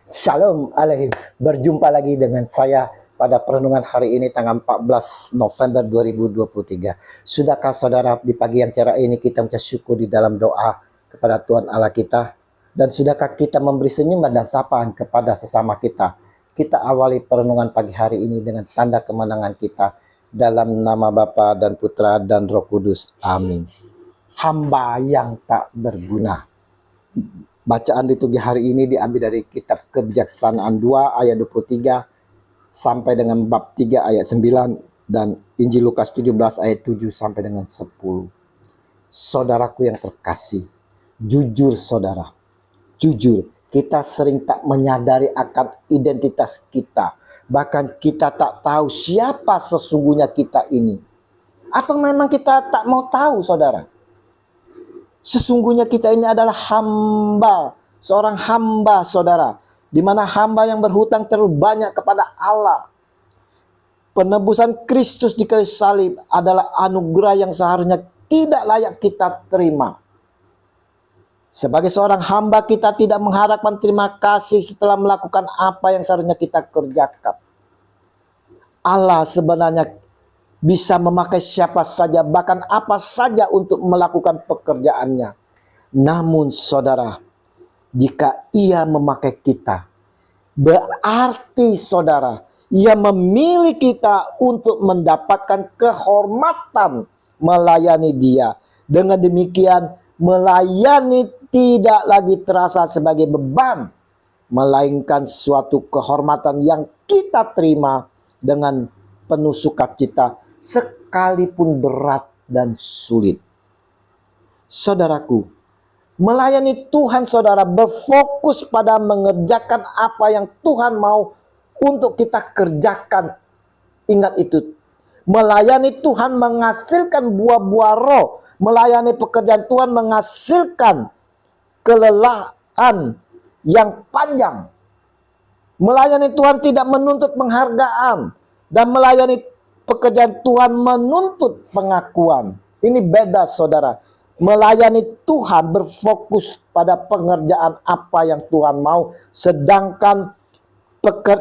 Shalom alaikum. Berjumpa lagi dengan saya pada perenungan hari ini tanggal 14 November 2023. Sudahkah saudara di pagi yang cerah ini kita mengucap syukur di dalam doa kepada Tuhan Allah kita? Dan sudahkah kita memberi senyuman dan sapaan kepada sesama kita? Kita awali perenungan pagi hari ini dengan tanda kemenangan kita dalam nama Bapa dan Putra dan Roh Kudus. Amin. Hamba yang tak berguna. Bacaan liturgi hari ini diambil dari kitab Kebijaksanaan 2 ayat 23 sampai dengan bab 3 ayat 9 dan Injil Lukas 17 ayat 7 sampai dengan 10. Saudaraku yang terkasih, jujur saudara, jujur kita sering tak menyadari akan identitas kita. Bahkan kita tak tahu siapa sesungguhnya kita ini. Atau memang kita tak mau tahu saudara. Sesungguhnya kita ini adalah hamba, seorang hamba saudara, di mana hamba yang berhutang terlalu banyak kepada Allah. Penebusan Kristus di kayu salib adalah anugerah yang seharusnya tidak layak kita terima. Sebagai seorang hamba kita tidak mengharapkan terima kasih setelah melakukan apa yang seharusnya kita kerjakan. Allah sebenarnya bisa memakai siapa saja, bahkan apa saja untuk melakukan pekerjaannya. Namun saudara, jika ia memakai kita, berarti saudara, ia memilih kita untuk mendapatkan kehormatan melayani dia. Dengan demikian, melayani tidak lagi terasa sebagai beban, melainkan suatu kehormatan yang kita terima dengan penuh sukacita, sekalipun berat dan sulit. Saudaraku, melayani Tuhan saudara berfokus pada mengerjakan apa yang Tuhan mau untuk kita kerjakan. Ingat itu, melayani Tuhan menghasilkan buah-buah roh. Melayani pekerjaan Tuhan menghasilkan kelelahan yang panjang. Melayani Tuhan tidak menuntut penghargaan, dan melayani pekerjaan Tuhan menuntut pengakuan. Ini beda saudara. Melayani Tuhan berfokus pada pengerjaan apa yang Tuhan mau. Sedangkan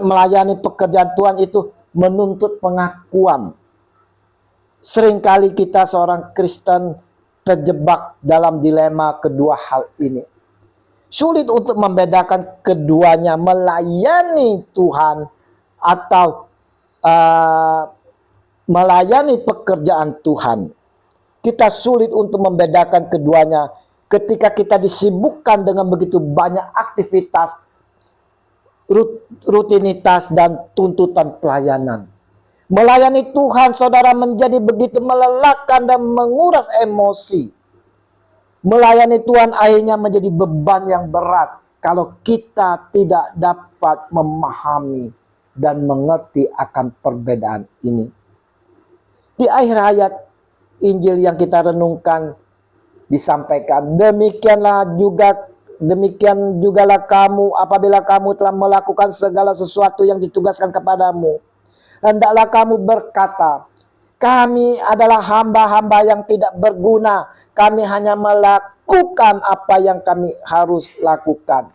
melayani pekerjaan Tuhan itu menuntut pengakuan. Seringkali kita seorang Kristen terjebak dalam dilema kedua hal ini. Sulit untuk membedakan keduanya, melayani Tuhan atau melayani pekerjaan Tuhan. Kita sulit untuk membedakan keduanya ketika kita disibukkan dengan begitu banyak aktivitas, rutinitas, dan tuntutan pelayanan. Melayani Tuhan saudara menjadi begitu melelahkan dan menguras emosi. Melayani Tuhan akhirnya menjadi beban yang berat kalau kita tidak dapat memahami dan mengerti akan perbedaan ini. Di akhir ayat Injil yang kita renungkan disampaikan, demikian jugalah kamu apabila kamu telah melakukan segala sesuatu yang ditugaskan kepadamu. Hendaklah kamu berkata, kami adalah hamba-hamba yang tidak berguna. Kami hanya melakukan apa yang kami harus lakukan.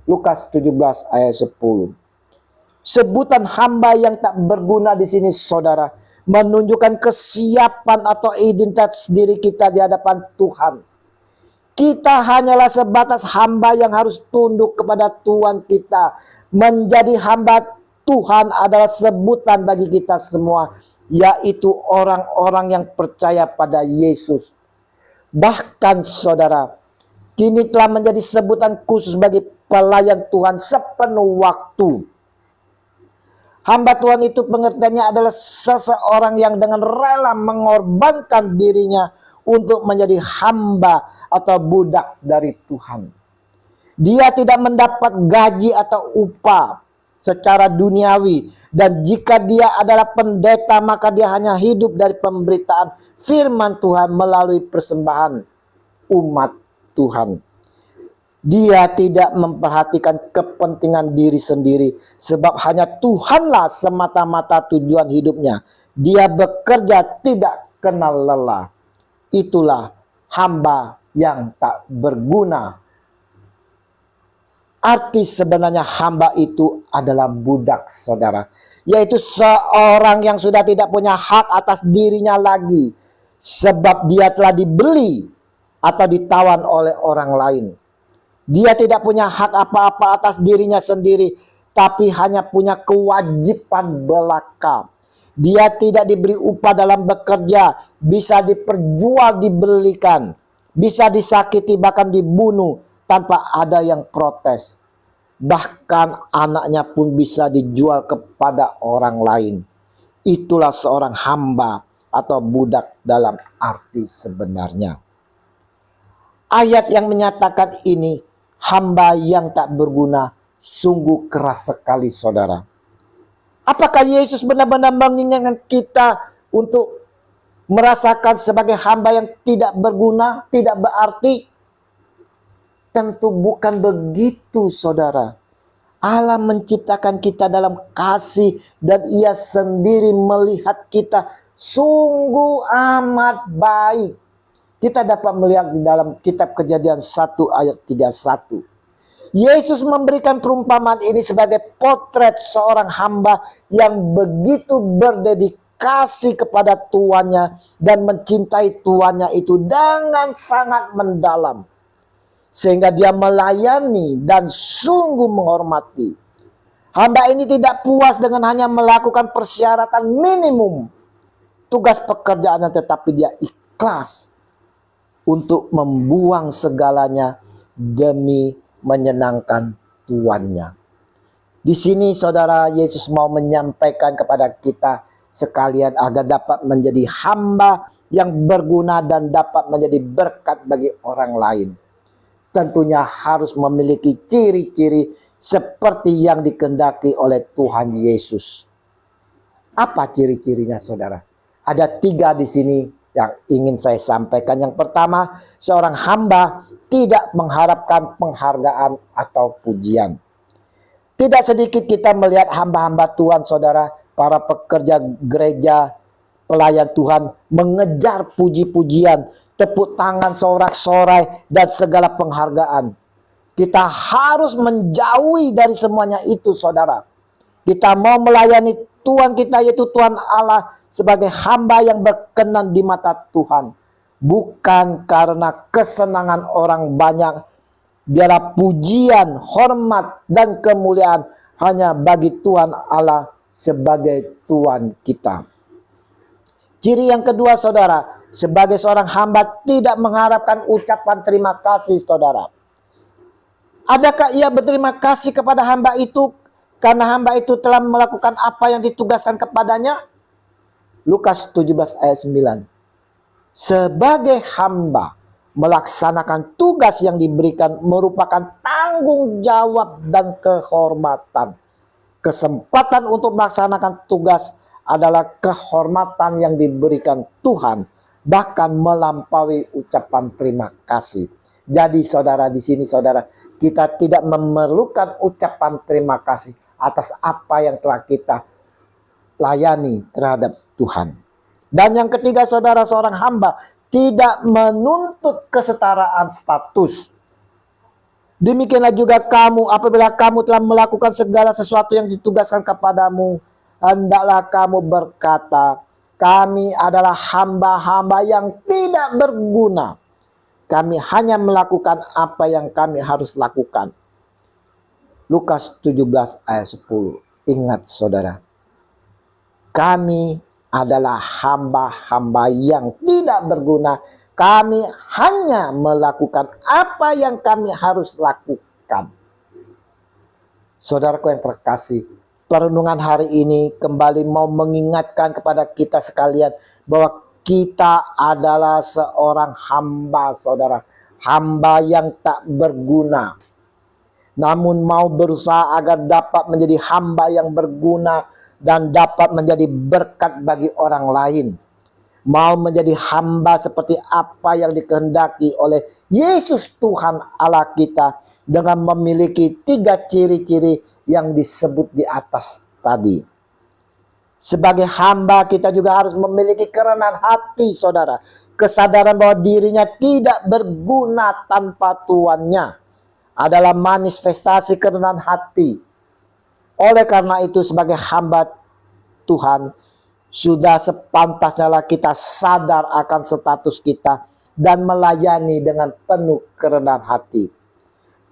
Lukas 17 ayat 10. Sebutan hamba yang tak berguna di sini saudara menunjukkan kesiapan atau identitas diri kita di hadapan Tuhan. Kita hanyalah sebatas hamba yang harus tunduk kepada Tuhan kita. Menjadi hamba Tuhan adalah sebutan bagi kita semua, yaitu orang-orang yang percaya pada Yesus. Bahkan saudara, kini telah menjadi sebutan khusus bagi pelayan Tuhan sepenuh waktu. Hamba Tuhan itu pengertiannya adalah seseorang yang dengan rela mengorbankan dirinya untuk menjadi hamba atau budak dari Tuhan. Dia tidak mendapat gaji atau upah secara duniawi, dan jika dia adalah pendeta maka dia hanya hidup dari pemberitaan firman Tuhan melalui persembahan umat Tuhan. Dia tidak memperhatikan kepentingan diri sendiri, sebab hanya Tuhanlah semata-mata tujuan hidupnya. Dia bekerja tidak kenal lelah. Itulah hamba yang tak berguna. Arti sebenarnya hamba itu adalah budak, saudara. Yaitu seorang yang sudah tidak punya hak atas dirinya lagi. Sebab dia telah dibeli atau ditawan oleh orang lain. Dia tidak punya hak apa-apa atas dirinya sendiri, tapi hanya punya kewajiban belaka. Dia tidak diberi upah dalam bekerja, bisa diperjual dibelikan, bisa disakiti bahkan dibunuh tanpa ada yang protes. Bahkan anaknya pun bisa dijual kepada orang lain. Itulah seorang hamba atau budak dalam arti sebenarnya. Ayat yang menyatakan ini, hamba yang tak berguna, sungguh keras sekali, saudara. Apakah Yesus benar-benar menginginkan kita untuk merasakan sebagai hamba yang tidak berguna, tidak berarti? Tentu bukan begitu, saudara. Allah menciptakan kita dalam kasih dan Ia sendiri melihat kita sungguh amat baik. Kita dapat melihat di dalam kitab Kejadian 1 ayat 31. Yesus memberikan perumpamaan ini sebagai potret seorang hamba yang begitu berdedikasi kepada tuannya dan mencintai tuannya itu dengan sangat mendalam. Sehingga dia melayani dan sungguh menghormati. Hamba ini tidak puas dengan hanya melakukan persyaratan minimum tugas pekerjaannya, tetapi dia ikhlas untuk membuang segalanya demi menyenangkan tuannya. Di sini saudara, Yesus mau menyampaikan kepada kita sekalian agar dapat menjadi hamba yang berguna dan dapat menjadi berkat bagi orang lain. Tentunya harus memiliki ciri-ciri seperti yang dikehendaki oleh Tuhan Yesus. Apa ciri-cirinya, saudara? Ada 3 di sini yang ingin saya sampaikan. Yang pertama, seorang hamba tidak mengharapkan penghargaan atau pujian. Tidak sedikit kita melihat hamba-hamba Tuhan, saudara, para pekerja gereja, pelayan Tuhan mengejar puji-pujian, tepuk tangan, sorak-sorai, dan segala penghargaan. Kita harus menjauhi dari semuanya itu, saudara. Kita mau melayani Tuhan kita, yaitu Tuhan Allah, sebagai hamba yang berkenan di mata Tuhan. Bukan karena kesenangan orang banyak. Biarlah pujian, hormat, dan kemuliaan hanya bagi Tuhan Allah sebagai Tuhan kita. Ciri yang kedua, saudara, sebagai seorang hamba tidak mengharapkan ucapan terima kasih, saudara. Adakah ia berterima kasih kepada hamba itu karena hamba itu telah melakukan apa yang ditugaskan kepadanya? Lukas 17 ayat 9. Sebagai hamba, melaksanakan tugas yang diberikan merupakan tanggung jawab dan kehormatan. Kesempatan untuk melaksanakan tugas adalah kehormatan yang diberikan Tuhan, bahkan melampaui ucapan terima kasih. Jadi saudara, di sini saudara, kita tidak memerlukan ucapan terima kasih atas apa yang telah kita layani terhadap Tuhan. Dan yang ketiga, saudara, seorang hamba tidak menuntut kesetaraan status. Demikianlah juga kamu, apabila kamu telah melakukan segala sesuatu yang ditugaskan kepadamu, hendaklah kamu berkata, kami adalah hamba-hamba yang tidak berguna. Kami hanya melakukan apa yang kami harus lakukan. Lukas 17 ayat 10. Ingat saudara, kami adalah hamba-hamba yang tidak berguna. Kami hanya melakukan apa yang kami harus lakukan. Saudaraku yang terkasih, perenungan hari ini kembali mau mengingatkan kepada kita sekalian bahwa kita adalah seorang hamba, saudara. Hamba yang tak berguna. Namun mau berusaha agar dapat menjadi hamba yang berguna dan dapat menjadi berkat bagi orang lain. Mau menjadi hamba seperti apa yang dikehendaki oleh Yesus Tuhan Allah kita dengan memiliki 3 ciri-ciri yang disebut di atas tadi. Sebagai hamba kita juga harus memiliki kerendahan hati, saudara. Kesadaran bahwa dirinya tidak berguna tanpa tuannya. adalah manifestasi kerendahan hati. Oleh karena itu sebagai hamba Tuhan, sudah sepantasnya lah kita sadar akan status kita dan melayani dengan penuh kerendahan hati.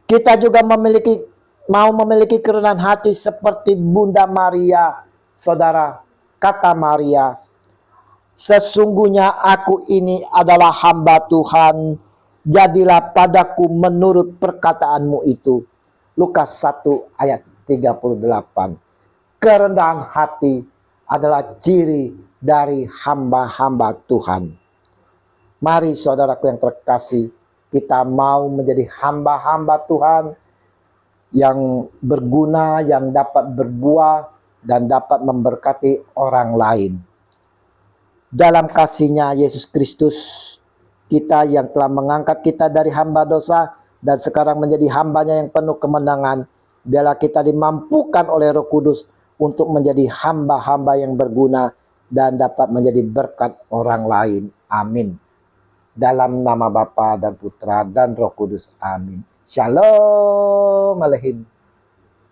Kita juga mau memiliki kerendahan hati seperti Bunda Maria. Saudara, kata Maria, sesungguhnya aku ini adalah hamba Tuhan, jadilah padaku menurut perkataanmu itu. Lukas 1 ayat 38. Kerendahan hati adalah ciri dari hamba-hamba Tuhan. Mari saudaraku yang terkasih, kita mau menjadi hamba-hamba Tuhan yang berguna, yang dapat berbuah dan dapat memberkati orang lain. Dalam kasih-Nya Yesus Kristus, kita yang telah mengangkat kita dari hamba dosa dan sekarang menjadi hambanya yang penuh kemenangan, biarlah kita dimampukan oleh Roh Kudus untuk menjadi hamba-hamba yang berguna dan dapat menjadi berkat orang lain. Amin. Dalam nama Bapa dan Putra dan Roh Kudus. Amin. Shalom Aleichem.